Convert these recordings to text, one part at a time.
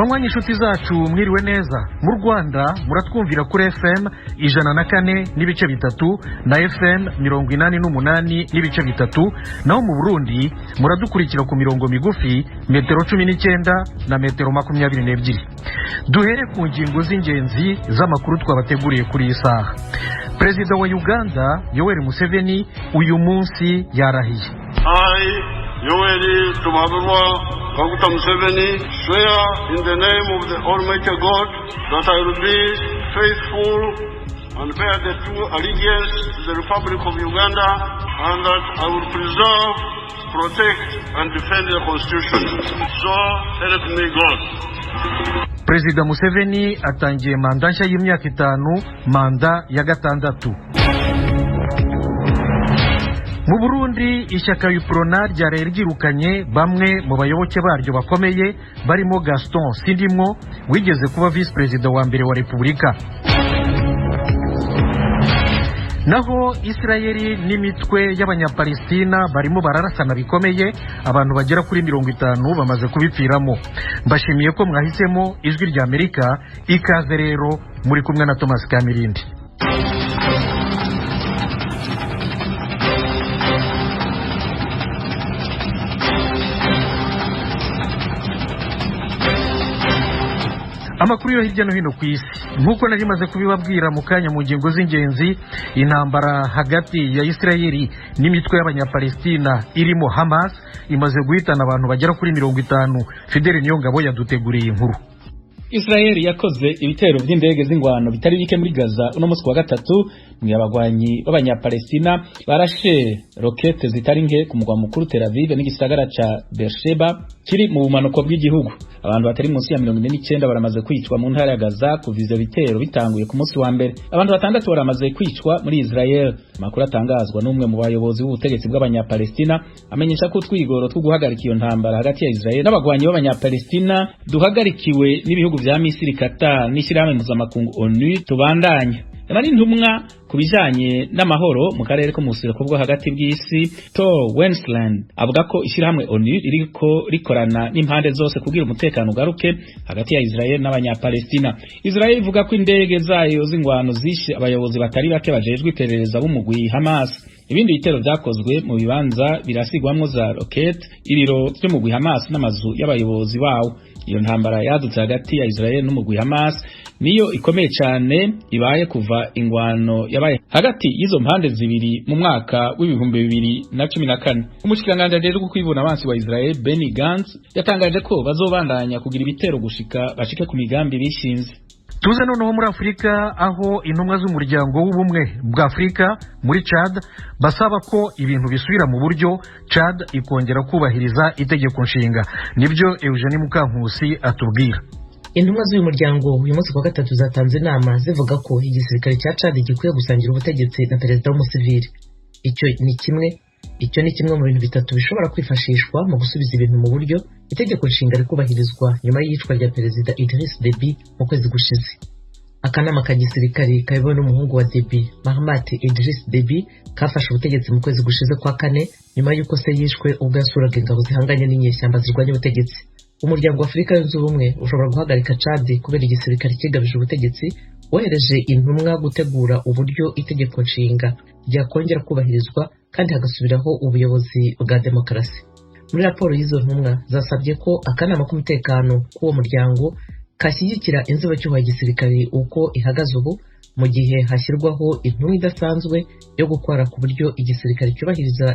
Banywanyi inshuti zacu mwiriwe neza. Mu Rwanda muratwumvira kuri FM 104.3 na FM 88.3, naho mu Burundi muradukurikira ku mirongo migufi metero 19 na metero 22. Duhere ku ngingo z'ingenzi z'amakuru twabateguriye kuri iyi saha. Perezida wa Uganda Yoweri Museveni uyu munsi yarahiye. Yoweri Kaguta Museveni swear in the name of the Almighty God that I will be faithful and bear the true allegiance to the Republic of Uganda, and that I will preserve, protect and defend the Constitution. So help me God. Perezida Museveni atangiye manda nshya y'imyaka 5, manda ya gatandatu. Mu Burundi ishyaka UPRONA ryari ryirukanye bamwe mu bayoboke baryo bakomeye barimo Gaston Sindimwo wigeze kuba vice president wa mbere wa Republika. Naho Israeli n'imitwe y'abanyapalestina barimo bararasana bikomeye, abantu bagera kuri 50 bamaze kubipfiramo. Mbashimiye ko mwahisemo ijwi ry'Amerika, ikaze rero muri kumwe na Thomas Kamirindi. Amakuru yo hirya no hino ku isi nkuko nari maze kubibabwira mu kanya mu ngingo z'ingenzi, intambara hagati ya Israeli n'imitwe y'abanyapalestina irimo Hamas imaze guhitana abantu bagera kuri 50. Fidel Niyongabo yaduteguriye inkuru. Israeli yakoze ibitero by'indege z'ingwano bitari bike muri Gaza uno munsi wa gatatu, mu abagwanyi b'abanyapalestina barashe rokete zitari nke ku mugwa mukuru Tel Aviv n'igisagara ca Beersheba kiri mu bumanuko bw'igihugu. Abantu batari munsi ya 49 baramaze kwicwa mu ntara ya Gaza kuva ivyo bitero bitanguye ku munsi wa mbere. Abantu 6 baramaze kwicwa muri Israel. Amakuru atangazwa n'umwe mu bayobozi b'ubutegetsi bw'abanyapalestina amenyesha ko twigoro two guhagarika iyo ntambara hagati ya Israel n'abagwanyi b'abanyapalestina duhagarikiwe n'ibihugu vya Misiri, Qatar n'ishirahamwe mpuzamakungu ONU tubandanya. Nari intumwa kubijanye n'amahoro mu karere ko musireko bwo hagati bw'isi Tor Wensland avuga ko ishirahamwe ONU iriko rikorana n'impande zose kugira umutekano ugaruke hagati ya Israel n'abanyapalestina. Israel ivuga ko indege zayo z'ingwano zishe abayobozi batari bake bajejwe iperereza b'umugwi Hamas. Ibindi bitero vyakozwe mu bibanza birasigwamwo za rocket, ibiro by'umugwi Hamas n'amazu y'abayobozi bawo. Iyo ntambara yadutse hagati ya Israel n'umugwi Hamas niyo ikomeye cyane ibaye kuva ingwano yabaye hagati y'izo mpande zibiri mu mwaka w'2014. Umushikiranganje rero kwibona abansi wa Israel Benny Gantz yatangaje ko bazobandanya kugira ibitero gushika bashike ku migambi bishinze. Tuze noneho muri Afrika, aho intumwa z'umuryango w'ubumwe bwa Afrika muri Chad basaba ko ibintu bisubira mu buryo, Chad ikongera kubahiriza itegeko nshinga. Nibyo Eugenie Mukankusi atubwira. Intumwa z'uyu muryango uyu munsi wa gatatu zatanze inama zivuga ko igisirikare cya Chad gikwiye gusangira ubutegetsi na perezida w'umusivili. Icyo ni kimwe mu bintu bitatu bishobora kwifashishwa mu gusubiza ibintu mu buryo, itegeko nshinga rikubahirizwa nyuma y'iyicwa rya perezida Idriss Deby mu kwezi gushize. Akanama ka gisirikare kayobowe n'umuhungu wa Deby, Mahamat Idriss Deby, kafashe ubutegetsi mu kwezi gushize kwa kane nyuma y'uko se yishwe ubwo yasuraga ingabo zihanganye n'inyeshyamba zirwanya ubutegetsi. Umuryango wa Afrika yunze ubumwe ushobora guhagarika Chad kubera igisirikare kigabije ubutegetsi, wohereje intumwa gutegura uburyo itegeko nshinga ryakongera kubahirizwa kandi hagasubiraho ubuyobozi bwa demokarasi. Muri raporo y'izo ntumwa zasabye ko akanama k'umutekano k'uwo muryango kashyigikira inzibacyuho ya gisirikare uko ihagaze ubu, mu gihe hashyirwaho intumwa idasanzwe yo gukora ku buryo igisirikare cyubahiriza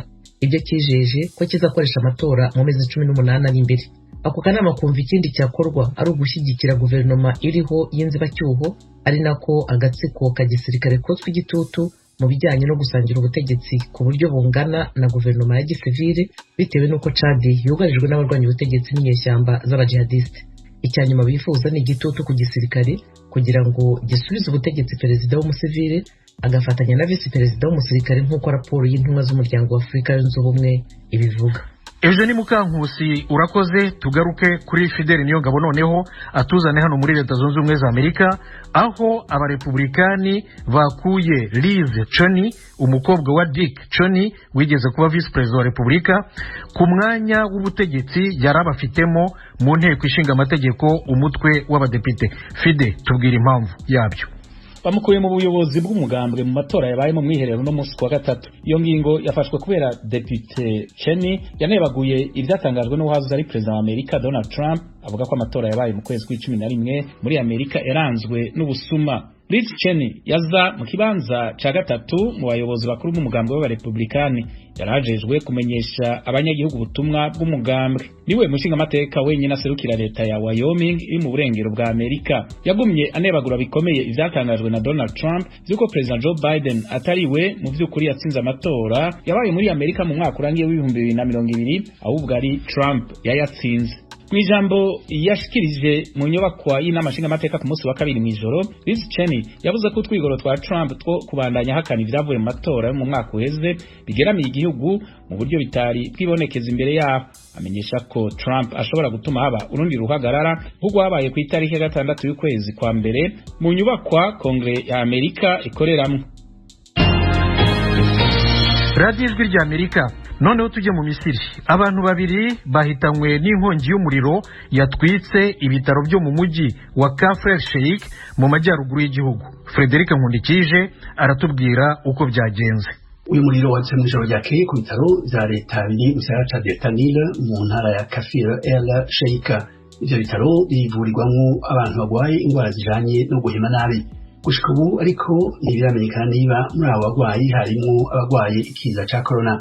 ibyo kijeje ko kizakoresha amatora mu mezi 18 ari imbere. Ako kanama kumva ikindi cyakorwa ari ugushyigikira guverinoma iriho y'inzibacyuho, ari nako agatsiko ka gisirikare kotswe igitutu mu bijyanye no gusangira ubutegetsi ku buryo bungana na guverinoma ya gisivile, bitewe n'uko Chad yugarijwe n'abarwanya ubutegetsi n'inyeshyamba z'abajihadiste. Icyanyuma bifuza ni igitutu ku gisirikare kugira ngo gisubize ubutegetsi perezida w'umusivile agafatanya na visi perezida w'umusirikare nk'uko raporo y'intumwa z'umuryango wa Afrika yunze ubumwe ibivuga. Eugenie Mukankusi urakoze. Tugaruke kuri Fidel Niyongabo noneho atuzane hano muri Leta Zunze Ubumwe za Amerika, aho abarepublikani bakuye Liz Cheney, umukobwa wa Dick Cheney wigeze kuba vice president wa Repubulika, ku mwanya w'ubutegetsi yari abafitemo mu nteko ishinga amategeko umutwe w'abadepite. Fide, tubwira impamvu yabyo. Bamukuye mu buyobozi bw'umugambwe mu matora yabaye mu mwiherero no munsi kwa gatatu. Iyo ngingo yafashwe kubera Deputy Cheney yanebaguye ivyatangajwe n'uwahoze ari president wa Amerika Donald Trump, avuga ko amatora yabaye mu kwezi kwa 11 muri Amerika yaranzwe n'ubusuma. Liz Cheney yaza mu kibanza ca gatatu mu bayobozi bakuru b'umugambwe w'abarepublikani, yarajejwe kumenyesha abanyagihugu ubutumwa bw'umugambwe. Niwe mushinga amateka wenyine aserukira leta ya Wyoming iri mu burengero bwa Amerika. Yagumye anebagura bikomeye ivyatangajwe na Donald Trump vyuko President Joe Biden atariwe mu vy'ukuri yatsinze amatora yabaye muri Amerika mu mwaka urangiye w'2020, ahubwo ari Trump yayatsinze. Mwijambo yashikirije mu nyubakwa y'inama nshinga amateka ku munsi wa kabiri mw'ijoro, Liz Cheney yavuze ko utwigoro twa Trump two kubandanya hakana ivyavuye mu matora mu mwaka uheze bigeramiye igihugu mu buryo bitari bwibonekeza imbere yaho. Amenyesha ko Trump ashobora gutuma haba urundi ruhagarara nk'uko habaye ku itariki ya 6 y'ukwezi kwa mbere mu nyubakwa Kongre ya Amerika ikoreramwo. Radio Ijwi ry'Amerika. Noneho tujye mu Misiri. Abantu babiri bahitanywe n'inkongi y'umuriro yatwitse ibitaro byo mu mujyi wa Kafr Sheikh mu majyaruguru y'igihugu. Frederic Nkundikije aratubwira uko byagenze. Uyu muriro wadutse mu ijoro ryakeye ku bitaro bya leta biri mu gisagara ca Delta Nile mu ntara ya Kafr Sheikh. Ivyo bitaro bivurirwamwo abantu bagwaye indwara zijanye no guhema nabi. Gushika ubu ariko ntibiramenyekana niba muri abo bagwayi harimwo abagwaye ikiza ca corona.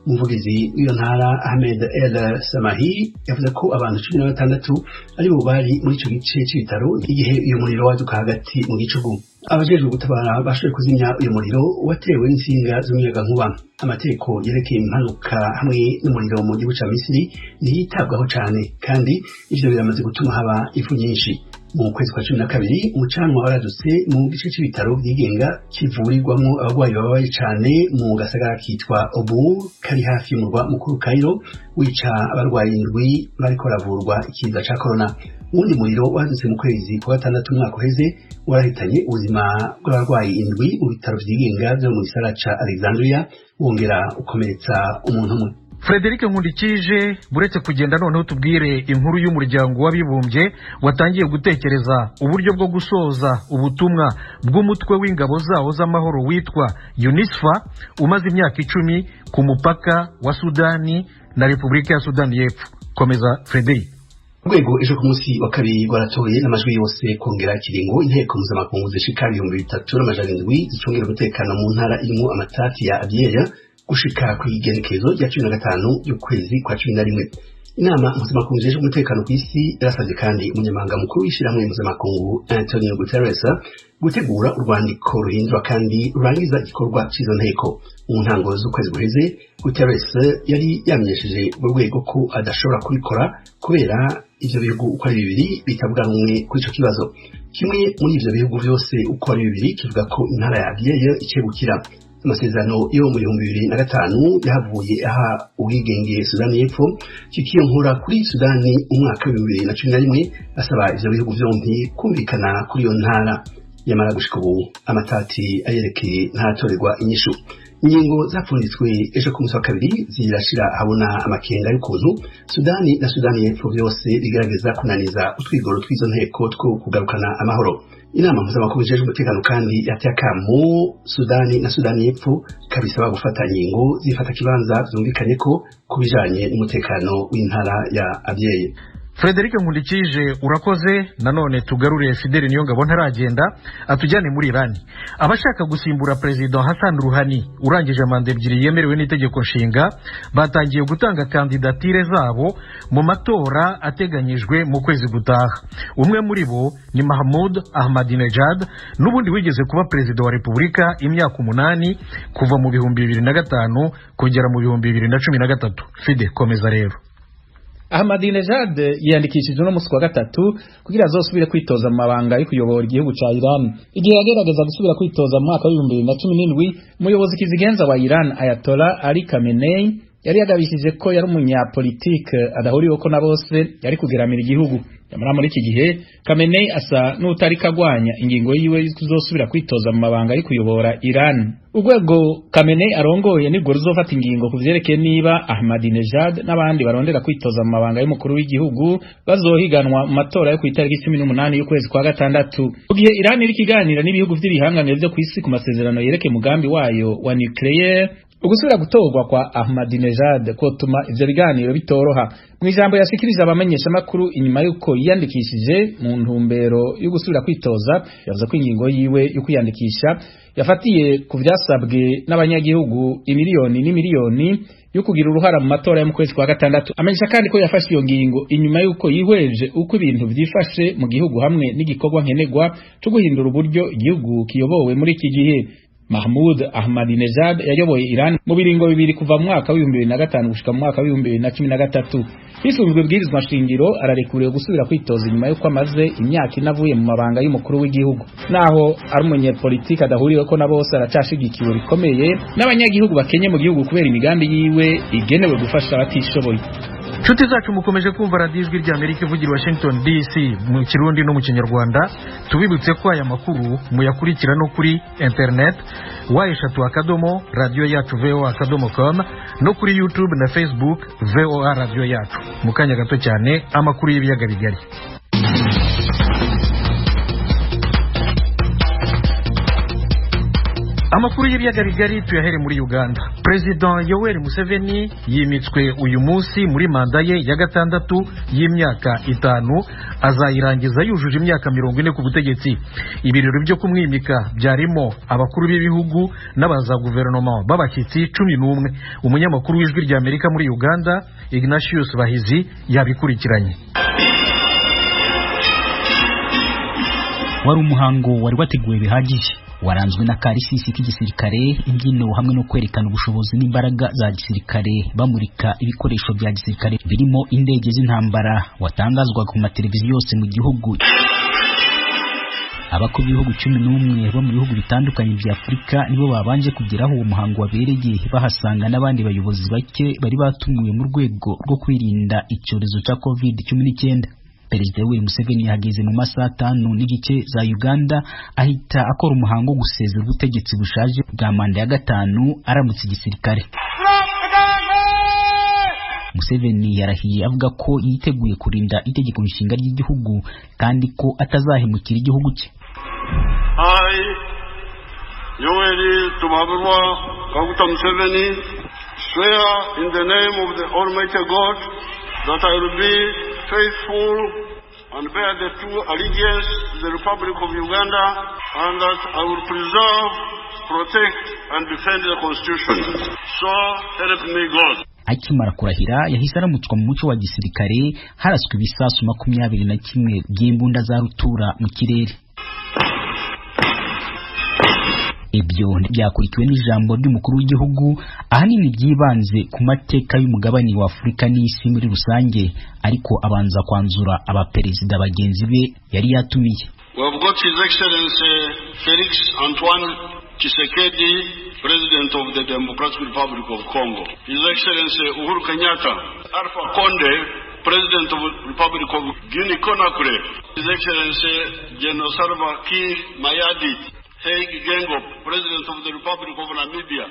Umuvugizi w'iyo ntara Ahmed El Samahi yavuze ko abantu 16 aribo bari muri ico gice c'ibitaro igihe uyu muriro waduka hagati mu gicugu. Abajejwe gutabara bashoboye kuzimya uyu muriro watewe n'insinga z'umuyagankuba. Amategeko yerekeye impanuka hamwe n'umuriro mu gihugu ca Misiri ntiyitabwaho cane, kandi ivyo biramaze gutuma haba ifu nyinshi. Mu kwezi kwa 12 umucanwa waradutse mu gice c'ibitaro byigenga kivurirwamwo abagwayi babaye cane mu gasagara kitwa Obu kari hafi y'umurwa mukuru Cairo, wica abarwayi 7 bariko baravurwa ikiza ca corona. Undi muriro wadutse mu kwezi kwa 6 umwaka uheze warahitanye ubuzima bw'abarwayi 7 mu bitaro byigenga byo mu gisagara ca Alexandria, wongera ukomeretsa umuntu umwe. Frederic Nkundikije, buretse kugenda noneho tubwire inkuru y'umuryango w'abibumbye watangiye gutekereza uburyo bwo gusoza ubutumwa bw'umutwe w'ingabo zawo z'amahoro witwa UNISFA umaze imyaka 10 ku mupaka wa Sudani na Repubulika ya Sudani y'Epfo. Komeza Frederic. Urwego ejo ku munsi wa kabiri rwaratoye n'amajwi yose kongera ikiringo inteko mpuzamakungu zishika 3,700 zicungira umutekano mu ntara irimo amatati ya Abyei gushika ku igenekerezo rya 15 y'ukwezi kwa 11. Inama mpuzamakungu ijejwe umutekano ku isi yarasabye kandi umunyamabanga mukuru w'ishyirahamwe mpuzamakungu Antonio Guterres gutegura urwandiko ruhindura kandi rurangiza igikorwa cy'izo nteko. Mu ntango z'ukwezi guheze, Guterres yari yamenyesheje urwego ko adashobora kubikora kubera ivyo bihugu uko ari bibiri bitavuga rumwe kuri ico kibazo. Kimwe muri ivyo bihugu byose uko ari bibiri kivuga ko intara ya Abyei icegukira. Amasezerano yo mu 2005 yahavuye aha ubwigenge Sudani y'Epfo kikiyonkora kuri Sudani umwaka wa 2011 asaba ivyo bihugu vyombi kumvikana kuri iyo ntara. Yamara gushika ubu amatati ayerekeye ntatorerwa inyishu. Ingingo zapfunditswe ejo ku munsi wa kabiri zirashira habona amakenga y'ukuntu Sudani na Sudani y'Epfo byose bigaragaza kunaniza utwigoro tw'izo nteko two kugarukana amahoro. Inama mpuzamakungu ijejwe umutekano kandi yateye akamo Sudani na Sudani y'Epfo kabisaba gufata ingingo zifata kibanza byumvikanye ko kubijanye n'umutekano w'intara ya Abyei. Frederic Nkundikije urakoze. Nanone tugarure Fidel Niyongabo ntaragenda atujyane muri Iran. Abashaka gusimbura President Hassan Rouhani urangije manda 2 yemerewe n'itegeko nshinga batangiye gutanga kandidatire zabo mu matora ateganyijwe mu kwezi gutaha. Umwe muri bo ni Mahmoud Ahmadinejad, n'ubundi wigeze kuba President wa Repubulika imyaka 8 kuva mu 2005 kugera mu 2013. Fide, komeza rero. Ahmadinejad yiyandikishije no musi wa gatatu kugira azosubire kwitoza mu mabanga yo kuyobora igihugu ca Iran. Igihe yagerageza gusubira kwitoza mu mwaka wa 2017, umuyobozi kizigenza wa Iran Ayatollah Ali Khamenei yari yagabishije ko yari umunyapolitike adahuriweko na bose yari kugeramira igihugu. Yamara muri iki gihe Khamenei asa n'utari kagwanya ingingo yiwe kuzosubira kwitoza mu mabanga ari kuyobora Iran. Urwego Khamenei arongoye nirwo ruzofata ingingo kuvyerekeye niba Ahmadinejad n'abandi barondera kwitoza mu mabanga y'umukuru w'igihugu bazohiganwa mu matora yo ku itariki 18 y'ukwezi kwa gatandatu. Mu gihe Iran iri kiganira n'ibihugu vy'ibihangane vyo kwisi ku masezerano yereke mugambi wayo wa nucleaire, ugusubira gutorwa kwa Ahmadinejad kotuma ivyo biganiro bitoroha. Mu ijambo yashikirije abamenyesha makuru inyuma yuko yiyandikishije mu ntumbero yo gusubira kwitoza, yavuze ko ingingo yiwe yo kwiyandikisha yafatiye ku vyasabwe n'abanyagihugu imiliyoni n'imiliyoni yo kugira uruhara mu matora yo mu kwezi kwa gatandatu. Amenyesha kandi ko yafashe iyo ngingo inyuma yuko yihweje uko ibintu vyifashe mu gihugu hamwe n'igikorwa nkenerwa cyo guhindura uburyo igihugu kiyobowe muri iki gihe. Mahmoud Ahmadinejad yayoboye Iran mu biringo bibiri kuva mu mwaka wa 2005 gushika mu mwaka wa 2013. Hisunzwe bwirizwa shingiro ararekuriwe gusubira kwitoza inyuma yuko amaze imyaka inavuye mu mabanga y'umukuru w'igihugu. Naho ari umunyepolitike adahuriweko na bose aracashigikiwe bikomeye n'abanyagihugu bakenye mu gihugu kubera imigambi yiwe igenewe gufasha abatishoboye. Nshuti zacu mukomeje kumva radio ijwi ry'Amerika ivugira Washington DC mu Kirundi no mu Kinyarwanda. Tubibutse ko aya makuru muyakurikira no kuri internet wa@radio-yacu.voa.com no kuri YouTube na Facebook VOA Radio Yacu. Mukanya gato cyane amakuru y'ibiyaga bigari. Amakuru y'ibiyaga bigari tuyahere muri Uganda. President Yoweri Museveni yimitswe uyu munsi muri manda ye ya gatandatu y'imyaka 5, azayirangiza yujuje imyaka 40 ku butegetsi. Ibiriro byo kumwimika byarimo abakuru b'ibihugu n'abaza guverinoma b'abashyitsi 11. Umunyamakuru w'ijwi ry'Amerika muri Uganda Ignatius Bahizi yabikurikiranye. Wari umuhango wari wateguwe bihagije, waranzwe na karisisi k'igisirikare, imbyino hamwe no kwerekana ubushobozi n'imbaraga za gisirikare, bamurika ibikoresho bya gisirikare birimo indege z'intambara, watangazwa ku mateleviziyo yose mu gihugu. Abakuru b'ibihugu 11 bo mu bihugu bitandukanye bya Afurika nibo babanje kugeraho uwo muhango wabereye, bahasanga n'abandi bayobozi bake bari batumiwe mu rwego rwo kwirinda icyorezo cya COVID-19. Perezida Yoweri Museveni yahageze mu masaha 5 n'igice za Uganda, ahita akora umuhango wo gusezera ubutegetsi bushaje bwa manda ya 5 aramutse igisirikare. Museveni yarahiye avuga ko yiteguye kurinda itegeko nshinga ry'igihugu kandi ko atazahemukira igihugu cye. Yoweri Tumabirwa Kaguta Museveni swear in the name of the Almighty God that I will be faithful and bear the true allegiance to the Republic of Uganda, and that I will preserve, protect and defend the Constitution. So help me God. Akimara kurahira yahise aramutswa mu muco wa gisirikare, haraswe ibisasu 21 by'imbunda za rutura mu kirere. Ibyo byakurikiwe n'ijambo ry'umukuru w'igihugu ahanini byibanze ku mateka y'umugabane wa Afurika n'isi muri rusange, ariko abanza kwanzura abaperezida bagenzi be yari yatumiye. We have got His Excellency Felix Antoine Tshisekedi, President of the Democratic Republic of Congo. His Excellency Uhuru Kenyatta, Alpha Conde, President of the Republic of Guinea-Conakry. His Excellency General Salva Kiir Mayardit, President of the Republic of Namibia.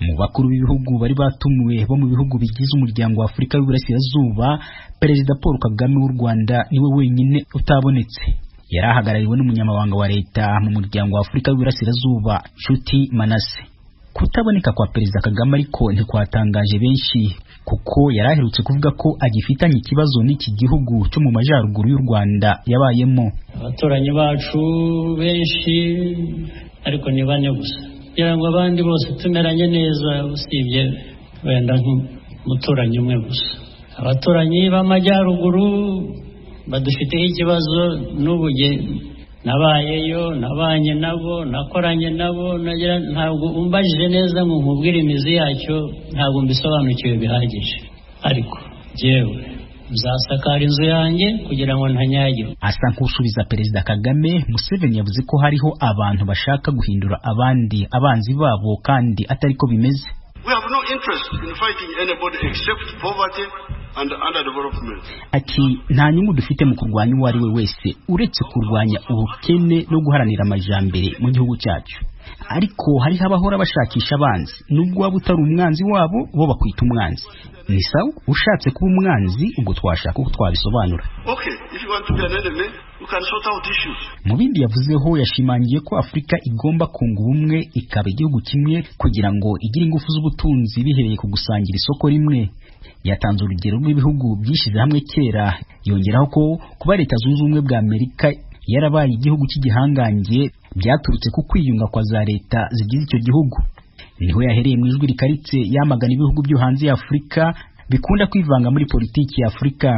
Mu bakuru b'ibihugu bari batumiwe bo mu bihugu bigize umuryango wa Afurika y'Uburasirazuba, Perezida Paul Kagame w'u Rwanda niwe wenyine utabonetse. Yari ahagarariwe n'umunyamabanga wa leta mu muryango wa Afurika y'Uburasirazuba, Nshuti Manase. Kutaboneka kwa Perezida Kagame ariko ntikwatangaje benshi, kuko yari aherutse kuvuga ko agifitanye ikibazo n'iki gihugu cyo mu majyaruguru y'u Rwanda yabayemo. Abaturanyi bacu benshi ariko ni bane gusa, kugira ngo abandi bose tumeranye neza, usibye wenda nk'umuturanyi umwe gusa. Abaturanyi b'amajyaruguru badufiteho ikibazo n'ubuge, nabayeyo, nabanye nabo, nakoranye nabo, nagira ntabwo umbajije neza ngo nkubwire imizi yacyo, ntabwo mbisobanukiwe bihagije, ariko jewe uzasakara inzu yanjye kugira ngo ntanyagirwe. Asa nk'usubiza Perezida Kagame, Museveni yavuze ko hariho abantu bashaka guhindura abandi abanzi babo kandi atari ko bimeze. We have no interest in fighting anybody except poverty and underdevelopment. Ati nta nyungu dufite mu kurwanya uwo ari we wese uretse kurwanya ubukene no guharanira amajambere mu gihugu cyacu. Ariko hari abahora bashakisha abanzi nubwo waba utari umwanzi wabo bo bakwita umwanzi. Ni sawa ushatse kuba umwanzi ubwo twashaka uko twabisobanura. Okay, if you want to be an enemy, you can sort out issues. Mu bindi yavuzeho yashimangiye ko Afrika igomba kunga ubumwe ikaba igihugu kimwe kugira ngo igire ingufu z'ubutunzi bihereye ku gusangira isoko rimwe. Yatanze urugero rw'ibihugu byishyize hamwe kera, yongeraho ko kuba Leta Zunze Ubumwe bwa Amerika yarabaye igihugu cy'igihangange byaturutse ku kwiyunga kwa za leta zigize icyo gihugu. Niho yahereye mu ijwi rikaritse yamagana ibihugu byo hanze ya Afrika bikunda kwivanga muri politiki ya Afrika.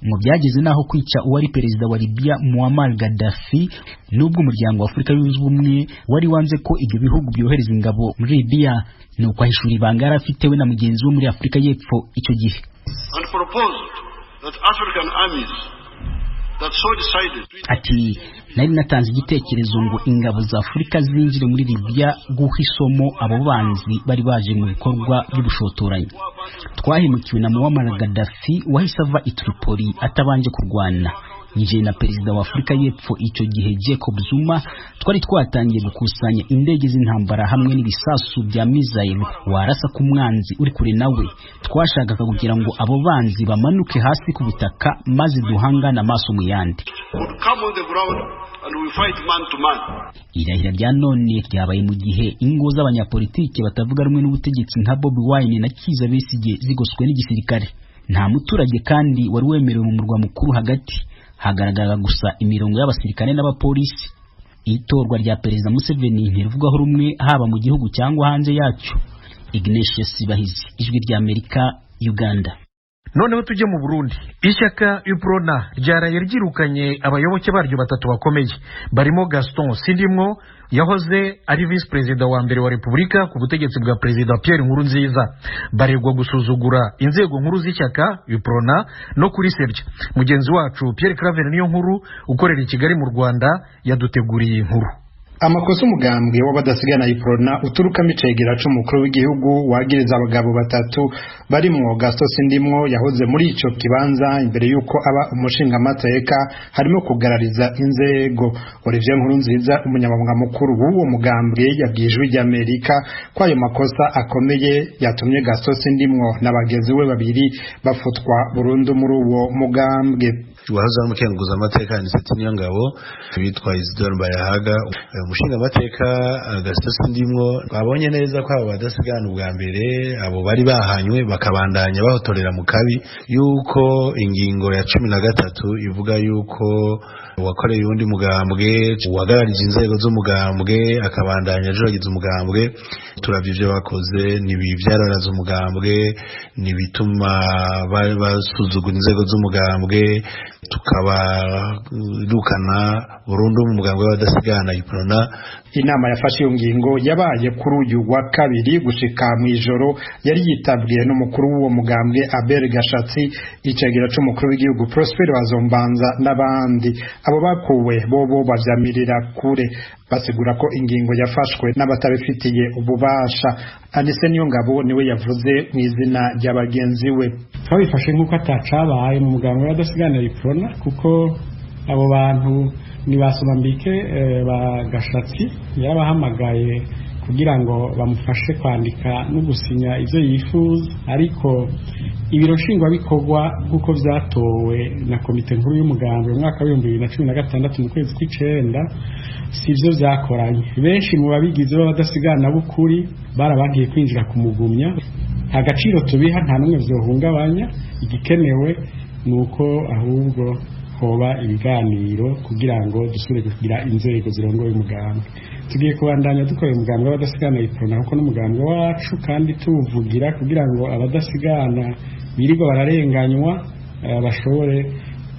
Mu byageze naho kwica uwari perezida wa Libya Muammar Gaddafi, nubwo umuryango wa Afrika yunze ubumwe wari wanze ko ibyo bihugu byohereza ingabo muri Libya, nuko ahishura ibanga yarafite we na mugenzi we muri Afrika y'Epfo icyo gihe. And proposed that African armies that so decided. Ati nari natanze igitekerezo ngo ingabo za Afrika zinjire muri Libya guha isomo abo banzi bari baje mu bikorwa by'ubushotoranyi. Twahimukiwe na Muammar Gaddafi wahise ava i Tripoli atabanje kurwana. Nje na perezida wa Afrika y'Epfo icyo gihe Jacob Zuma twari twatangiye gukusanya indege z'intambara hamwe n'ibisasu bya missile warasa ku mwanzi uri kure nawe. Twashakaga kugira ngo abo banzi bamanuke hasi ku butaka maze duhangana amaso mu yandi. Irahira rya none ryabaye mu gihe ingo z'abanyapolitike batavuga rumwe n'ubutegetsi nka Bobi Wine na Kizza Besigye zigoswe n'igisirikare. Nta muturage kandi wari wemerewe mu murwa mukuru hagati. Hagaragara gusa imirongo y'abasirikare n'abapolisi. Itorwa rya Perezida Museveni ntirivugwaho rumwe haba mu gihugu cyangwa hanze yacyo. Ignatius Bahizi, Ijwi ry'Amerika, Uganda. Noneho tujye mu Burundi. Ishyaka UPRONA ryaraye ryirukanye abayoboke baryo batatu bakomeye barimo Gaston Sindimwo yahoze ari vice president wa mbere wa Republika ku butegetsi bwa Perezida Pierre Nkurunziza. Baregwa gusuzugura inzego nkuru z'ishyaka UPRONA no kuri serya. Mugenzi wacu Pierre Claver niyo nkuru ukorera i Kigali mu Rwanda yaduteguriye inkuru. Amakosa umugambwe w'abadasigana UPRONA uturuka micegera c'umukuru w'igihugu wagiriza abagabo batatu barimwo Gaston Sindimwo yahoze muri ico kibanza imbere yuko aba umushinga amateka harimo kugarariza inzego. Olivier Nkurunziza umunyamabanga mukuru w'uwo mugambwe yabwijwe ry'Amerika ko ayo makosa akomeye yatumye Gaston Sindimwo n'abagenzi we babiri bafutwa burundu muri uwo mugambwe. Wahoze umukenguza amateka ni Niyo Ngabo bitwa Isidore Mbayahaga. Umushinga amateka Gaston Sindimwo babonye neza ko abo badasigana ubwa mbere abo bari bahanywe bakabandanya bahotorera mu kabi yuko ingingo ya 13 ivuga yuko wakoreye undi mugambwe wagararije inzego z'umugambwe akabandanya ajogiza umugambwe. Turavye ivyo bakoze nibivyararaza umugambwe nibituma basuzugura inzego z'umugambwe tukaba dukana burundu mu mugambwe w'abadasigana UPRONA. Inama yafashe iyo ngingo yabaye kuri uyu wa kabiri gushika mu ijoro yari yitabwiye n'umukuru w'uwo mugambwe Abel Gashatsi icegera c'umukuru w'igihugu Prosper Bazombanza n'abandi. Abo bakuwe bobo bavyamirira kure basigura ko ingingo yafashwe n'abatabifitiye ububasha. Anise Niyo Ngabo niwe yavuze mu izina ry'abagenzi we. Twabifashe nk'uko atacabaye mu mugambwe w'abadasigana UPRONA kuko abo bantu ni basomambike bagashatsi yabahamagaye kugira ngo bamufashe kwandika no gusinya ivyo yifuza, ariko ibiro nshingwabikorwa kuko vyatowe na komite nkuru y'umugambwe mu mwaka wa 2016 mu kwezi kw'icenda sivyo vyakoranye. Benshi mu babigize b'abadasigana b'ukuri barabagiye kwinjira kumugumya. Agaciro tubiha nta numwe vyohungabanya, igikenewe nuko ahubwo hoba ibiganiro kugira ngo dusubire kugira inzego zirongoye umugambwe. Tugiye kubandanya dukorera umugambwe w'abadasigana UPRONA kuko n'umugambwe wacu kandi tuvugira kugira ngo abadasigana birirwa bararenganywa bashobore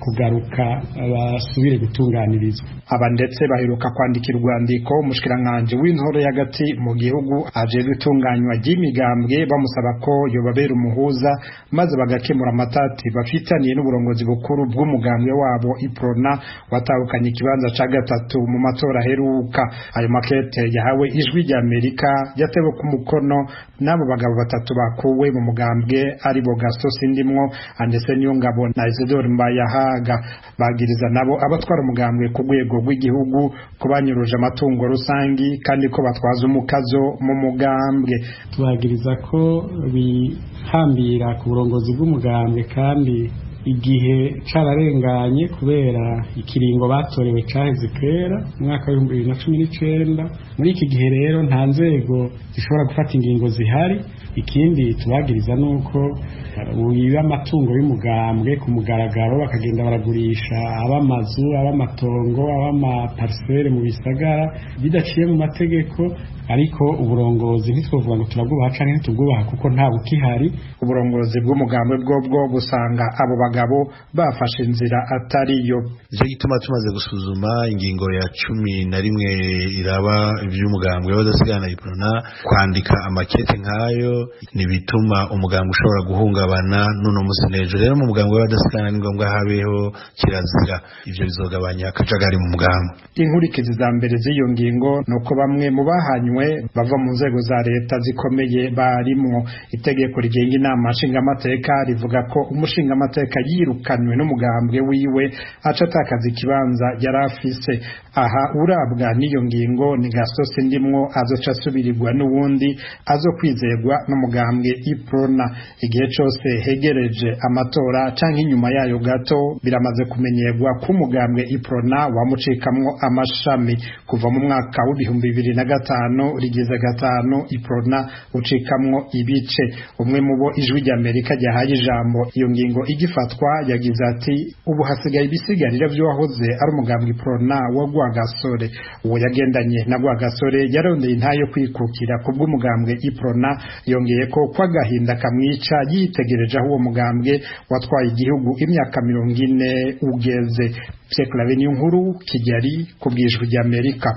kugaruka basubire gutunganirizwa. Aba ndetse baheruka kwandikira urwandiko umushikiranganje w'intore y'agati mu gihugu ajejwe itunganywa ry'imigambwe bamusaba ko yobabera umuhuza maze bagakemura amatati bafitaniye n'uburongozi bukuru bw'umugambwe wabo Iprona watahukanye ikibanza ca gatatu mu matora aheruka. Ayo makete yahawe ijwi ry'Amerika yatewe ku mukono n'abo bagabo batatu bakuwe mu mugambwe ari bo Gaston Sindimwo, Andese Niyongabo na Isidore Mbayahaga. Bagiriza nabo abatwara umugambwe ku rwego rw'igihugu kubanyuruje amatungo rusangi kandi ko batwaza umukazo mu mugambwe. Tubagiriza ko bihambira ku burongozi bw'umugambwe kandi igihe cararenganye kubera ikiringo batorewe caheze kera mu mwaka wa 2019. Muri iki gihe rero nta nzego zishobora gufata ingingo zihari. Ikindi tubagiriza nuko uyiba amatungo y'umugambwe ku mugaragaro bakagenda baragurisha abamazu, abamatongo, abamaparcelle mu bisagara bidaciye mu mategeko, ariko uburongozi ntitwovuga ngo turabwubaha canke ntitubwubaha kuko nta bukihari. Uburongozi bw'umugambwe bwo gusanga abo bagabo bafashe inzira atariyo. Ivyo gituma tumaze gusuzuma ingingo ya 11 iraba ivy'umugambwe w'abadasigana Iprona, kwandika amakete nkayo ni bituma umugambwe ushobora guhungabana nuno musi nejo. Rero mu mugambwe w'abadasigana ni ngombwa habeho kirazira, ivyo bizogabanya akajagari mu mugambwe. Inkurikizi za mbere z'iyo ngingo nuko bamwe mu bahanywe bava mu nzego za leta zikomeye barimwo. Itegeko rigenga inama nshingamateka rivuga ko umushingamateka yirukanywe n'umugambwe wiwe aca atakaza ikibanza yari afise. Aha urabwa n'iyo ngingo ni Gaston Sindimwo azoca asubirirwa n'uwundi azokwizerwa n'umugambwe Iprona. Igihe cose hegereje amatora canke inyuma yayo gato biramaze kumenyerwa ko umugambwe Iprona wamucikamwo amashami. Kuva mu mwaka wa 2005 rigeze gatanu Iprona ucikamwo ibice. Umwe mu bo ijwi ry'Amerika ryahaye ijambo iyo ngingo igifatwa yagize ati ubu hasigaye ibisigarira vy'uwahoze ari umugambwe Iprona wa Rwagasore. Uwo yagendanye na Rwagasore yarondeye intayo kwikukira kubw'umugambwe Iprona, yongeye ko kwagahinda kamwica yitegereje aho uwo mugambwe watwaye igihugu imyaka 40 ugeze. Inkuru Kigali kubwijwi ry'Amerika.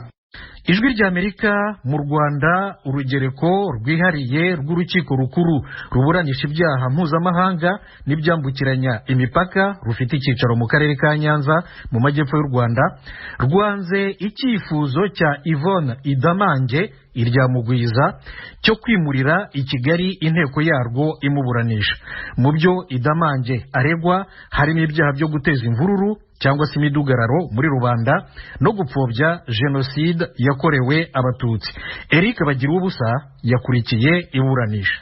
Ijwi ry'Amerika mu Rwanda, urugereko rwihariye rw'urukiko rukuru ruburanisha ibyaha mpuzamahanga n'ibyambukiranya imipaka rufite icyicaro mu karere ka Nyanza mu majyepfo y'u Rwanda rwanze icyifuzo cya Yvonne Idamange iryamugwiza cyo kwimurira i Kigali inteko yarwo imuburanisha. Mu byo Idamange aregwa harimo ibyaha byo guteza imvururu cyangwa se imidugararo muri rubanda no gupfobya jenoside yakorewe abatutsi. Eric Bagirubusa yakurikiye iburanisha.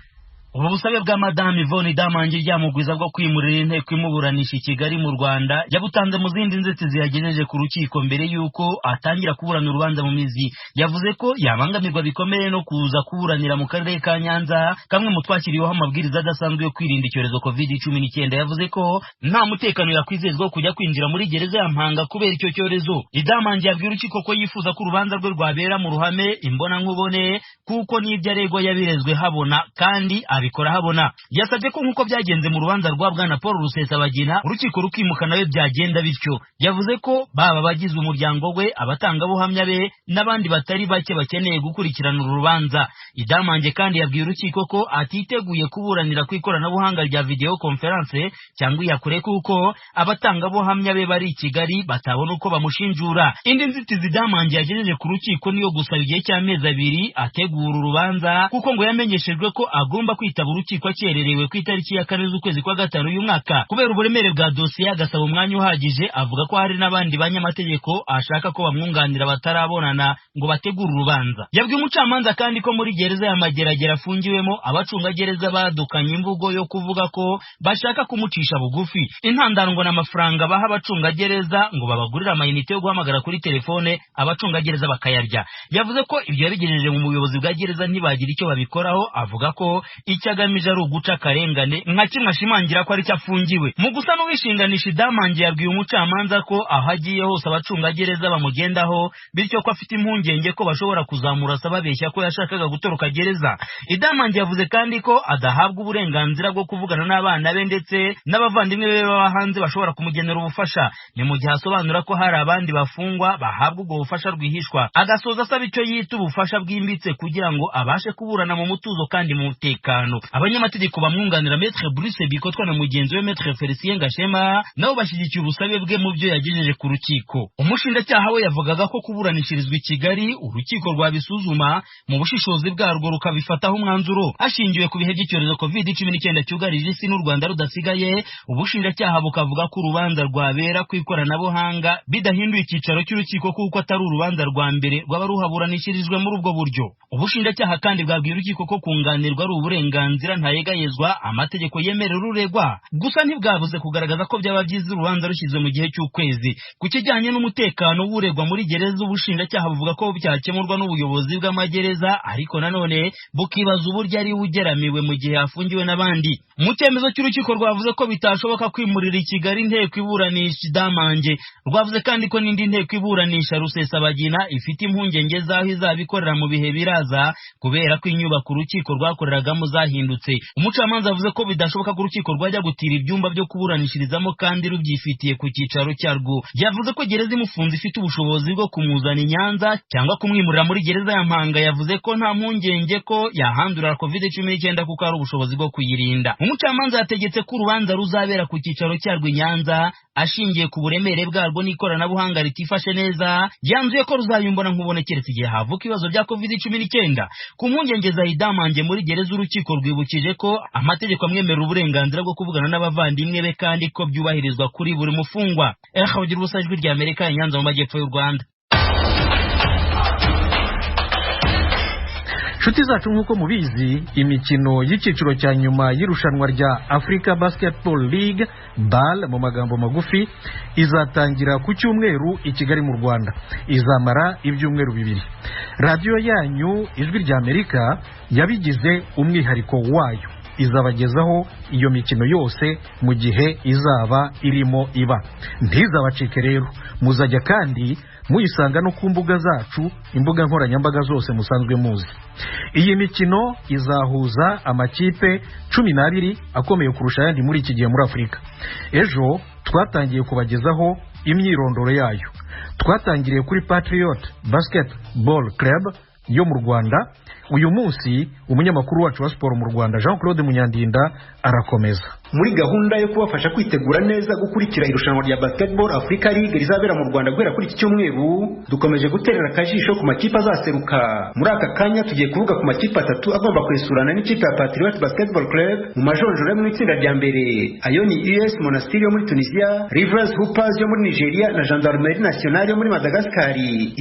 Ubu busabe bwa Madame Yvonne Idamange ryamugwiza bwo kwimurira inteko imuburanisha i Kigali mu Rwanda yabutanze mu zindi nzitizi yagejeje ku rukiko mbere yuko atangira kuburana urubanza mu mizi. Yavuze ko yabangamirwa bikomeye no kuza kuburanira mu karere ka Nyanza, kamwe mu twakiriyeho amabwiriza adasanzwe yo kwirinda icyorezo COVID-19. Yavuze ko nta mutekano yakwizezwa kujya kwinjira muri gereza ya Mpanga kubera icyo cyorezo. Idamange yabwiye urukiko ko yifuza ko urubanza rwe rwabera mu ruhame imbona nkubone kuko n'ibyo aregwa yabirezwe habona kandi abikora habona. Yasabye ko nkuko byagenze mu rubanza rwa Bwana Paul Rusesabagina urukiko rukimuka nawe byagenda bityo. Yavuze ko baba bagize umuryango we, abatangabuhamya be n'abandi batari bake bakeneye gukurikirana uru rubanza. Idamange kandi yabwiye urukiko ko atiteguye kuburanira ku ikoranabuhanga rya video conference cyangwa iyakure kuko abatangabuhamya be bari i Kigali batabona uko bamushinjura. Indi nzitizi Idamange yagejeje ku rukiko niyo gusaba igihe cy'amezi 2 ategura urubanza kuko ngo yamenyeshejwe ko agomba kwitaba urukiko akererewe ku itariki ya 4 z'ukwezi kwa gatanu uyu mwaka. Kubera uburemere bwa dosiye agasaba umwanya uhagije, avuga ko hari n'abandi banyamategeko ashaka ko bamwunganira batarabonana ngo bategure urubanza. Yabwiye umucamanza kandi ko muri gereza ya Mageragere afungiwemo abacungagereza badukanye imvugo yo kuvuga ko bashaka kumucisha bugufi. Intandango n'amafaranga baha abacungagereza ngo babagurira amayinite yo guhamagara kuri telefone, abacungagereza bakayarya. Yavuze ko ibyo yabigejeje mu buyobozi bwa gereza ntibagira icyo babikoraho, avuga ko icyo agamije ari uguca akarengane nka kimwe ashimangira ko ari cyo afungiwe. Mu gusa n'uwishinganisha Damange yabwiye umucamanza ko aho agiye hose abacungagereza bamugendaho, bityo ko afite impungenge ko bashobora kuzamurasa babeshya ko yashakaga gutoroka gereza. Damange yavuze kandi ko adahabwa uburenganzira bwo kuvugana n'abana be ndetse n'abavandimwe be baba hanze bashobora kumugenera ubufasha. Ni mu gihe asobanura ko hari abandi bafungwa bahabwa ubwo bufasha rwihishwa, agasoza asaba icyo yita ubufasha bwimbitse kugira ngo abashe kuburana mu mutuzo kandi mu mutekano. Abanyamategeko bamwunganira Maître Bruce Bikotwa na mugenzi we Maître Felicien Gashema nabo bashyigikiye ubusabe bwe mu byo yagejeje ku rukiko. Umushinjacyaha we yavugaga ko kuburanishirizwa i Kigali urukiko rwabisuzuma mu bushishozi bwarwo rukabifataho umwanzuro hashingiwe ku bihe by'icyorezo COVID-19 cyugarije isi n'u Rwanda rudasigaye. Ubushinjacyaha bukavuga ko urubanza rwabera ku ikoranabuhanga bidahinduye icyicaro cy'urukiko kuko atari urubanza rwa mbere rwaba ruhaburanishirijwe muri ubwo buryo. Ubushinjacyaha kandi bwabwiye urukiko ko kunganirwa ari uburenganzira ntayegayezwa amategeko yemerera uregwa, gusa ntibwabuze kugaragaza ko byaba byiza urubanza rushyizwe mu gihe cy'ukwezi. Ku kijyanye n'umutekano w'uregwa muri gereza, ubushinjacyaha buvuga ko byakemurwa n'ubuyobozi bw'amagereza, ariko nanone bukibaza uburyo ari ugeramiwe mu gihe afungiwe n'abandi. Mu cyemezo cy'urukiko rwavuze ko bitashoboka kwimurira i Kigali inteko iburanisha Damange. Rwavuze kandi ko n'indi nteko iburanisha Rusesabagina ifite impungenge z'aho izabikorera mu bihe biraza kubera ko inyubako urukiko rwakoreragamo zahindutse. Umucamanza avuze ko bidashoboka ko urukiko rwajya gutira ibyumba byo kuburanishirizamo kandi rubyifitiye ku cyicaro cyarwo. Yavuze ko gereza imufunze ifite ubushobozi bwo kumuzana i Nyanza cyangwa kumwimurira muri gereza ya Mpanga. Yavuze ko nta mpungenge ko yahandurira COVID-19 kuko ari ubushobozi bwo kuyirinda. Umucamanza yategetse ko urubanza ruzabera ku cyicaro cyarwo i Nyanza ashingiye ku buremere bwarwo n'ikoranabuhanga ritifashe neza. Yanzuye ko ruzayumbona nkubone keretse igihe havuka ibibazo bya COVID-19. Ku mpungenge za Damange muri gereza, urukiko rwibukije ko amategeko amwemerera uburenganzira bwo kuvugana n'abavandimwe be kandi ko byubahirizwa kuri buri mufungwa. Bagira ubusa ijwi ry'Amerika i Nyanza mu majyepfo y'u Rwanda. Nshuti zacu, nk'uko mubizi, imikino y'icyiciro cya nyuma y'irushanwa rya Africa Basketball League BAL mu magambo magufi izatangira ku cyumweru i Kigali mu Rwanda. Izamara ibyumweru 2. Radiyo yanyu ijwi ry'Amerika yabigize umwihariko wayo, izabagezaho iyo mikino yose mu gihe izaba irimo iba. Ntizabacike rero, muzajya kandi muyisanga no ku mbuga zacu, imbuga nkoranyambaga zose musanzwe muzi. Iyi mikino izahuza amakipe 12 akomeye kurusha ayandi muri iki gihe muri Afurika. Ejo twatangiye kubagezaho imyirondoro yayo. Twatangiriye kuri Patriot Basketball Club yo mu Rwanda. Uyu munsi umunyamakuru wacu wa siporo mu Rwanda Jean-Claude Munyandinda arakomeza. Muri gahunda yo kubafasha kwitegura neza gukurikira irushanwa rya Basketball Africa League rizabera mu Rwanda guhera kuri iki cyumweru, dukomeje guterera akajisho ku makipe azaseruka. Muri aka kanya tugiye kuvuga ku makipe 3 agomba kwesurana n'ikipe ya Patriot Basketball Club mu majonjoro mu itsinda rya mbere. Ayo ni US Monastir yo muri Tunisia, Rivers Hoopers yo muri Nigeria na Gendarmerie Nationale yo muri Madagascar.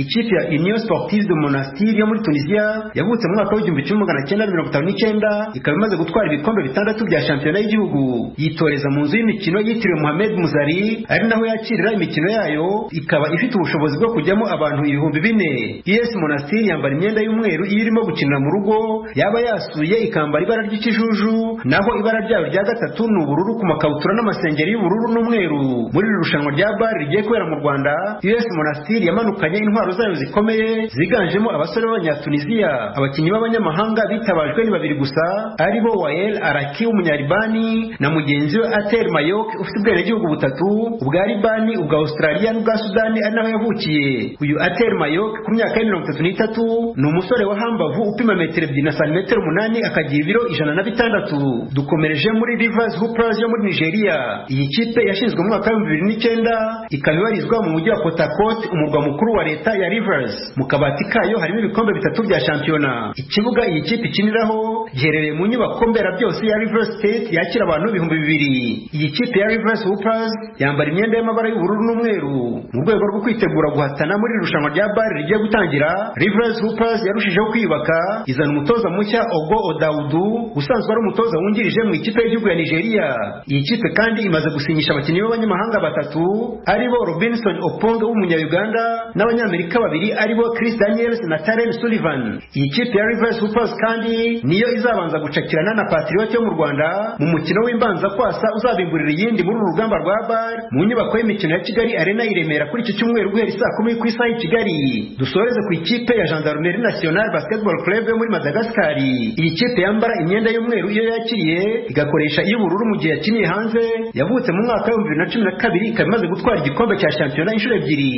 Ikipe ya Union Sportive de Monastir yo muri Tunisia yavutse mu mwaka w'1959 ikaba imaze gutwara ibikombe 6 bya shampiyona y'igihugu. Yitoreza mu nzu y'imikino yitiriwe Mohamed Muzari, ari naho yakirira imikino yayo, ikaba ifite ubushobozi bwo kujyamo abantu 4,000. US Monastir yambara imyenda y'umweru iyo irimo gukinira mu rugo, yaba yasuye ikambara ibara ry'ikijuju, naho ibara ryayo rya gatatu ni ubururu ku makabutura n'amasengeri y'ubururu n'umweru. Muri iri rushanwa rya BAL rigiye kubera mu Rwanda, US Monastir yamanukanye intwaro zayo zikomeye ziganjemo abasore b'Abanyatunisia. Abakinnyi b'abanyamahanga bitabajwe ni 2 gusa, ari bo Wael Araki w'umunyaribani na mugenzi we Ater Mayok ufite ubwenegihugu 3, ubwa Libani, ubwa Australia n'ubwa Sudani, ari naho yavukiye. Uyu Ater Mayok ku myaka ya 33 ni umusore wa hambavu upima metero 2 na santimetero 8 akagira ibiro 106. Dukomereje muri Rivers Hoopers yo muri Nigeria. Iyi kipe yashinzwe mu mwaka wa 2009 ikaba ibarizwa mu mujyi wa Port Harcourt, umurwa mukuru wa leta ya Rivers. Mu kabati kayo harimo ibikombe 3 bya shampiyona. Ikibuga iyi kipe ikiniraho giherereye mu nyubako mbera byose ya Rivers Stadium Street yakira abantu 2,000. Iyi kipe ya Rivers Hoopers yambara imyenda y'amabara y'ubururu n'umweru mu rwego rwo kwitegura guhatana muri irushanwa rya BAL rigiye gutangira. Rivers Hoopers yarushijeho kwiyubaka izana umutoza mushya Ogo Odaudu usanzwe ari umutoza wungirije mu ikipe y'igihugu ya Nigeria. Iyi kipe kandi imaze gusinyisha abakinnyi b'abanyamahanga batatu aribo Robinson Oponge w'umunya-Uganda n'abanyamerika babiri aribo Chris Daniels na Taren Sullivan. Iyi kipe ya Rivers Hoopers kandi niyo izabanza gucakirana na Patriot yo mu Rwanda mu mukino w'imbanza kwasa uzabimburira iyindi muri uru rugamba rwa BAL mu nyubako y'imikino ya Kigali Arena i Remera kuri iki cyumweru guhera saa 10 ku isaha i Kigali. Dusoreze ku ikipe ya Gendarmerie Nationale Basketball Club yo muri Madagascar. Iyi kipe yambara imyenda y'umweru iyo yakiriye igakoresha iy'ubururu mu gihe yakiniye hanze. Yavutse mu mwaka wa 2012 ikaba imaze gutwara igikombe cya shampiyona inshuro ebyiri.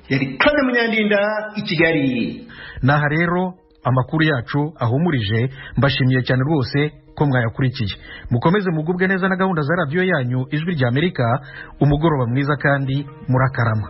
Yari Claude Munyandinda i Kigali. Naha rero amakuru yacu ahumurije, mbashimiye cyane rwose ko mwayakurikiye. Mukomeze mugubwe neza na gahunda za radio yanyu Ijwi ry'Amerika. Umugoroba mwiza kandi murakarama.